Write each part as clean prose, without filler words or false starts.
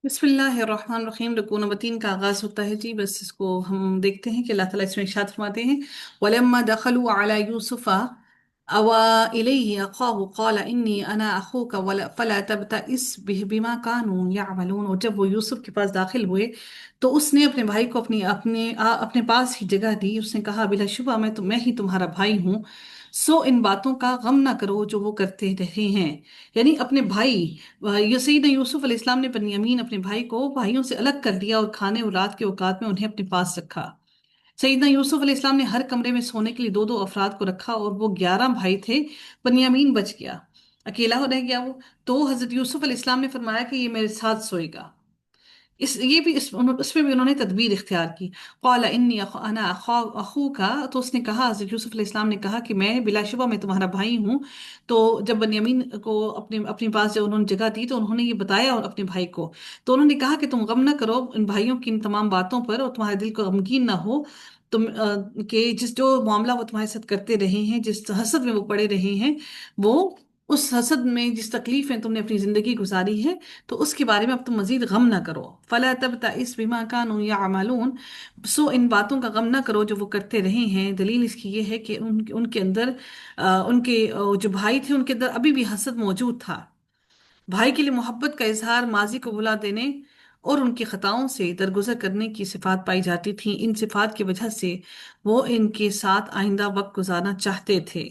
बिस्मिल्लाहिर्रहमानिर्रहीम। Raccoon number 3 का आगाज होता है जी। बस इसको हम देखते हैं कि अल्लाह ताला इसमें इरशाद फरमाते हैं, वलम्मा दखलू अला यूसुफा अवा इलैहि अखाहु क़ाला इन्नी अना अखूका फला तबतइस बिमा कानू यअमलून। और जब वो यूसुफ के पास दाखिल हुए तो उसने अपने भाई को अपने पास ही जगह दी। उसने कहा, बिलाशुबा मैं ही तुम्हारा भाई हूँ, सो इन बातों का गम ना करो जो वो करते रहे हैं। यानी अपने भाई, ये सईदना यूसुफ अलैहिस्सलाम ने बनियामीन अपने भाई को भाइयों से अलग कर दिया और खाने और रात के औकात में उन्हें अपने पास रखा। सईदना यूसुफ अलैहिस्सलाम ने हर कमरे में सोने के लिए दो दो अफराद को रखा और वो 11 भाई थे। बनियामीन बच गया, अकेला हो रह गया वो। तो हजरत यूसुफ अलैहिस्सलाम ने फरमाया कि ये मेरे साथ सोएगा। इस ये भी इसमें भी उन्होंने तदबीर इख्तियार की। क़ाला इन्नी अना अखूका, तो उसने कहा, हज़रत यूसुफ अलैहिस्सलाम ने कहा कि मैं बिलाशुबा मैं तुम्हारा भाई हूँ। तो जब बन्यामीन को अपने अपने पास जब उन्होंने जगह दी तो उन्होंने ये बताया और अपने भाई को। तो उन्होंने कहा कि तुम गम ना करो इन भाइयों की इन तमाम बातों पर, और तुम्हारे दिल को गमगीन ना हो। तुम कि जिस जो मामला वो तुम्हारे साथ करते रहे हैं, जिस हसद में वो पड़े रहे हैं, वो उस हसद में जिस तकलीफ में तुमने अपनी जिंदगी गुजारी है, तो उसके बारे में अब तुम मजीद गम ना करो। फला तब इस बिमा कानू यामालून, सो इन बातों का गम ना करो जो वो करते रहे हैं। दलील इसकी ये है कि उनके अंदर जो भाई थे उनके अंदर अभी भी हसद मौजूद था। भाई के लिए मोहब्बत का इजहार, माजी को भुला देने और उनकी खताओं से दरगुजर करने की सिफात पाई जाती थी। इन सिफात की वजह से वो इनके साथ आइंदा वक्त गुजारना चाहते थे।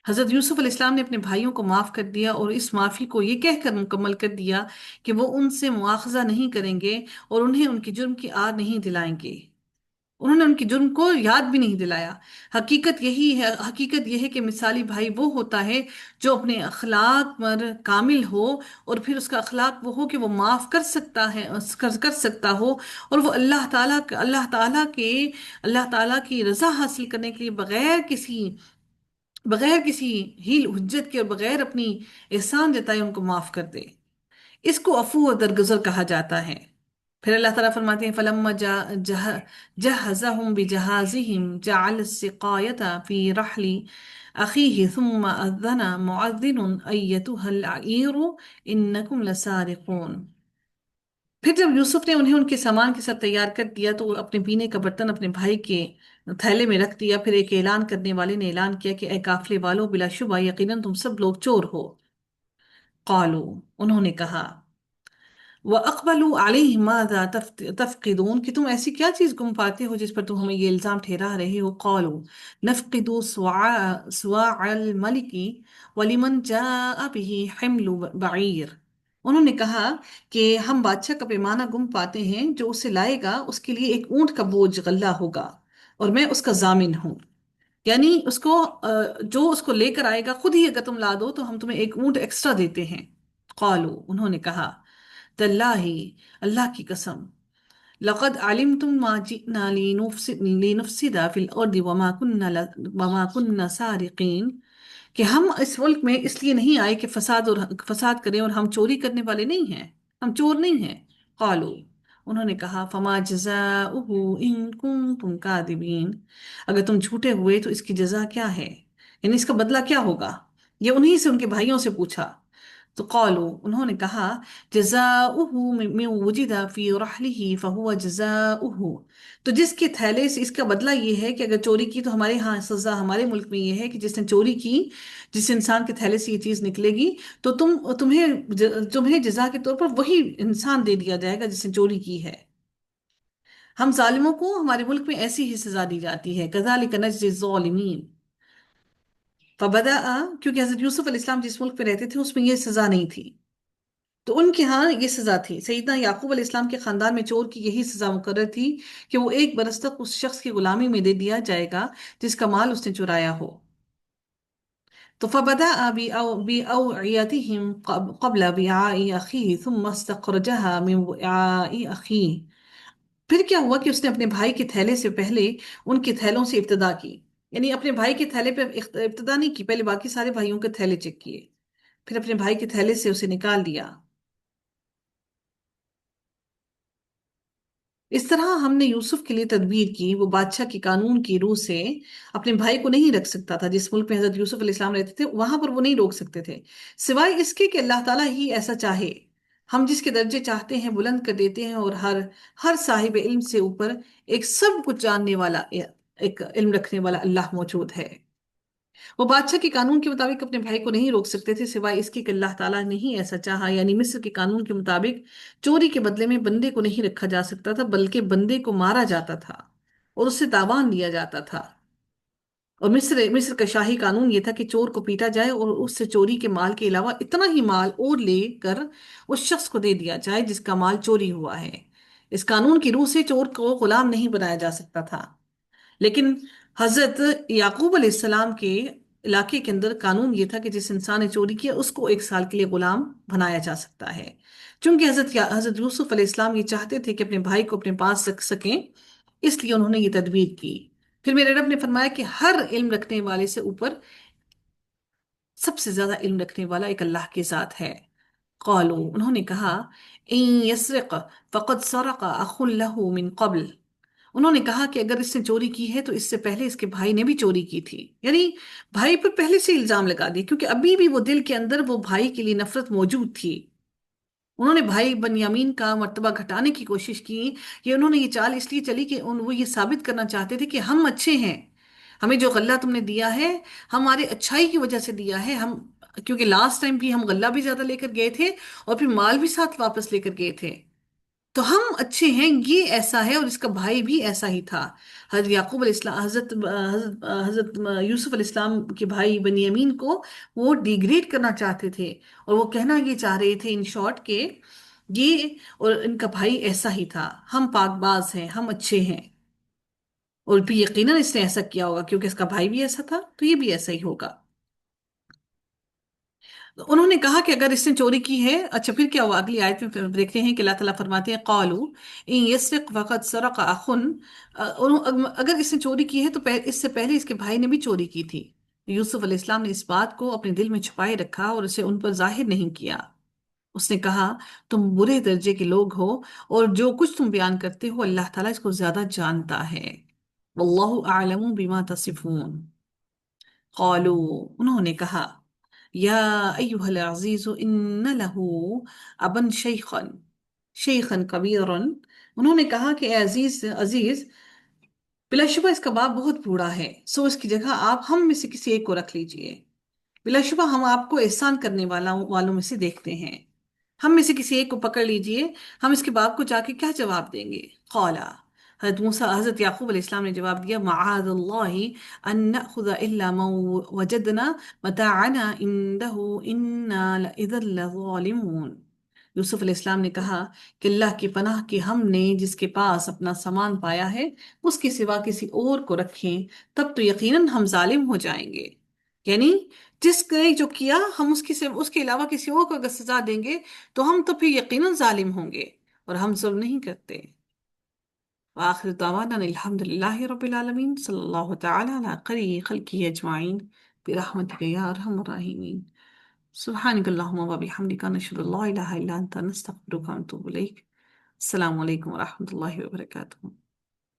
हजरत यूसुफ अलैहिस्सलाम ने अपने भाइयों को माफ कर दिया और इस माफी को ये कहकर मुकम्मल कर दिया कि वो उनसे मुआखजा नहीं करेंगे और उन्हें उनके जुर्म की आद नहीं दिलाएंगे। उन्होंने उनके जुर्म को याद भी नहीं दिलाया। हकीकत यह है कि मिसाली भाई वो होता है जो अपने अखलाक पर कामिल हो, और फिर उसका अखलाक वो हो कि वो माफ कर सकता है, कर सकता हो, और वो अल्लाह ताला की रजा हासिल करने के लिए बगैर किसी हील हुज्जत के और बगैर अपनी एहसान जताए उनको माफ कर दे। इसको अफू और दरगुजर कहा जाता है। फिर अल्लाह ताला फरमाते हैं, फलम्मा जहज़हुम बिजहाज़िहिम जअल सिकायता फी रहली अखीहि थुम्मा अज़्ज़ना मुअज़्ज़िनुन अय्यतुहल अईरु इन्नकुम लसारिकून। फिर जब यूसुफ ने उन्हें उनके सामान के साथ तैयार कर दिया तो अपने पीने का बर्तन अपने भाई के थैले में रख दिया। फिर एक ऐलान करने वाले ने ऐलान किया कि ए काफिले वालों, बिलाशुबा यकीनन तुम सब लोग चोर हो। कालू, उन्होंने कहा, व अकबलू अलैहि माज़ा तफकिदून, कि तुम ऐसी क्या चीज गुम पाते हो जिस पर तुम हमें ये इल्जाम ठहरा रहे हो। कालू नफकिदू सुआअल मलिकी वलिमन जाअ बिही हिम्लु बईर। उन्होंने कहा कि हम बादशाह का पैमाना गुम पाते हैं, जो उसे लाएगा उसके लिए एक ऊंट का बोझ गल्ला होगा और मैं उसका जामिन हूँ। यानी जो उसको लेकर आएगा खुद ही अगर तुम ला दो तो हम तुम्हें एक ऊंट एक्स्ट्रा देते हैं। कालू, उन्होंने कहा, तल्लाही, अल्लाह की कसम, लक़द अलिमतुम मा जिअना लिनुफ़सिदा फिल अर्दि वमा कुन्ना सारिकीन, कि हम इस मुल्क में इसलिए नहीं आए कि फसाद करें, और हम चोरी करने वाले नहीं हैं, हम चोर नहीं हैं। कालू, उन्होंने कहा, फमा जज़ाउहु इन कुंतुम कादिबीन, अगर तुम झूठे हुए तो इसकी जजा क्या है, यानी इसका बदला क्या होगा। ये उन्हीं से उनके भाइयों से पूछा। तो कौलू, उन्होंने कहा, जज़ाउहु मिन वुजिदा फी रहलिही फहुवा जज़ाउहु, तो जिसके थैले से, इसका बदला ये है कि अगर चोरी की तो हमारे यहाँ सजा, हमारे मुल्क में ये है कि जिसने चोरी की, जिस इंसान के थैले से ये चीज निकलेगी, तो तुम्हें जजा के तौर पर वही इंसान दे दिया जाएगा जिसने चोरी की है। हम जालिमों को हमारे मुल्क में ऐसी ही सजा दी जाती है, कज़ालिक नजज़ि ज़ालिमीन। फबदा, क्योंकि हजरत यूसुफ अलैहिस्सलाम जिस मुल्क में रहते थे उसमें ये सजा नहीं थी, तो उनके यहाँ ये सजा थी। सईदना याकूब अलैहिस्सलाम के खानदान में चोर की यही सजा मुकर्रर थी कि वो 1 बरस तक उस शख्स की गुलामी में दे दिया जाएगा जिसका माल उसने चुराया हो। तो फबदा बिअवइयतिहिम क़ब्ल विआई अखीह थुम्मा इस्तखरजहा मिन विआई अखीह। फिर क्या हुआ कि उसने अपने भाई के थैले से पहले उनके थैलों से इब्तदा की। यानी अपने भाई के थैले पे इब्तदा नहीं की, पहले बाकी सारे भाइयों के थैले चेक किए, फिर अपने भाई के थैले से उसे निकाल दिया। इस तरह हमने यूसुफ के लिए तदबीर की। वो बादशाह के कानून की रूह से अपने भाई को नहीं रख सकता था। जिस मुल्क में हजरत यूसुफ अलैहिस्सलाम रहते थे वहां पर वो नहीं रोक सकते थे, सिवाय इसके कि अल्लाह ताला ही ऐसा चाहे। हम जिसके दर्जे चाहते हैं बुलंद कर देते हैं, और हर हर साहिब इल्म से ऊपर एक सब कुछ जानने वाला, एक इल्म रखने वाला अल्लाह मौजूद है। वो बादशाह के कानून के मुताबिक अपने भाई को नहीं रोक सकते थे, सिवाय इसके कि अल्लाह ताला ने ही ऐसा चाहा। यानी मिस्र के कानून के मुताबिक चोरी के बदले में बंदे को नहीं रखा जा सकता था, बल्कि बंदे को मारा जाता था और उससे तावान लिया जाता था। और मिस्र मिस्र का शाही कानून ये था कि चोर को पीटा जाए और उससे चोरी के माल के अलावा इतना ही माल और लेकर उस शख्स को दे दिया जाए जिसका माल चोरी हुआ है। इस कानून की रूह से चोर को गुलाम नहीं बनाया जा सकता था। लेकिन हजरत याकूब अलैहिस्सलाम के इलाके के अंदर कानून ये था कि जिस इंसान ने चोरी किया उसको एक साल के लिए गुलाम बनाया जा सकता है। चूंकि हजरत यूसुफ अलैहिस्सलाम ये चाहते थे कि अपने भाई को अपने पास रख सकें, इसलिए उन्होंने ये तदबीर की। फिर मेरे रब ने फरमाया कि हर इल्म रखने वाले से ऊपर सबसे ज्यादा इल्म रखने वाला एक अल्लाह के साथ है। कौलू, उन्होंने कहा, इन यसरिक फकद सरक अखुन लहू मिन कब्ल। उन्होंने कहा कि अगर इसने चोरी की है तो इससे पहले इसके भाई ने भी चोरी की थी। यानी भाई पर पहले से इल्जाम लगा दिया, क्योंकि अभी भी वो दिल के अंदर वो भाई के लिए नफरत मौजूद थी। उन्होंने भाई बनयामीन का मर्तबा घटाने की कोशिश की। ये उन्होंने ये चाल इसलिए चली कि वो ये साबित करना चाहते थे कि हम अच्छे हैं, हमें जो गल्ला तुमने दिया है हमारे अच्छाई की वजह से दिया है। हम, क्योंकि लास्ट टाइम भी हम गल्ला भी ज्यादा लेकर गए थे और फिर माल भी साथ वापस लेकर गए थे, तो हम अच्छे हैं, ये ऐसा है। और इसका भाई भी ऐसा ही था। हजरत याकूब अलैहिस्सलाम, हजरत हजरत हजरत यूसुफ अलैहिस्सलाम के भाई बनियामीन को वो डिग्रेड करना चाहते थे, और वो कहना ये चाह रहे थे इन शॉर्ट के, ये और इनका भाई ऐसा ही था, हम पाकबाज हैं, हम अच्छे हैं। और भी यकीनन इसने ऐसा किया होगा, क्योंकि इसका भाई भी ऐसा था तो ये भी ऐसा ही होगा। तो उन्होंने कहा कि अगर इसने चोरी की है, अच्छा फिर क्या हुआ अगली आयत में, फिर देखते हैं कि अल्लाह ताला फरमाते हैं, कौलू इन यसरिक वक़द सरक अखुन। अगर इसने चोरी की है तो इससे पहले इसके भाई ने भी चोरी की थी। यूसुफ अलैहिस्सलाम ने इस बात को अपने दिल में छुपाए रखा और उसे उन पर जाहिर नहीं किया। उसने कहा, तुम बुरे दर्जे के लोग हो, और जो कुछ तुम बयान करते हो अल्लाह ताला इसको ज्यादा जानता है। वल्लाहु अअलमु बिमा तसिफून। कौलू, उन्होंने कहा, या अय्युहल अजीज़ु इन्न लहू अबन शेखन शेखन कबीरन। उन्होंने कहा कि "ए अजीज अजीज, बिलाशुबा इसका बाप बहुत बूढ़ा है, सो इसकी जगह आप हम में से किसी एक को रख लीजिए। बिलाशुबा हम आपको एहसान करने वालों में से देखते हैं। हम में से किसी एक को पकड़ लीजिए, हम इसके बाप को जाके क्या जवाब देंगे। कौला, हजरत याकूब अलैहिस्सलाम ने जवाब दिया, माआदल्लाहि अन नअखुज़ इल्ला मा वजदना मताअना इंदहु इन्ना इज़न लज़ालिमून। यूसुफ अलैहिस्सलाम ने कहा कि अल्लाह की पनाह कि हमने जिसके पास अपना सामान पाया है उसके सिवा किसी और को रखें, तब तो यकीनन हम जालिम हो जाएंगे। यानी जिसने जो किया हम उसके अलावा किसी और को अगर सजा देंगे तो हम तो फिर यकीनन जालिम होंगे, और हम जुल्म नहीं करते। आखिर दावाना अल्हम्दुलिल्लाहि रब्बिल आलमीन, सल्लल्लाहु तआला अला खैरि खल्क़िही अजमाइन, बिरहमतिका या अरहमर राहिमीन। सुब्हानकल्लाहुम्मा व बिहम्दिका, नशहदु अल्ला इलाहा इल्ला अंता, नस्तगफिरुका व नतूबु इलैक। अस्सलामु अलैकुम व रहमतुल्लाहि व बरकातुहू।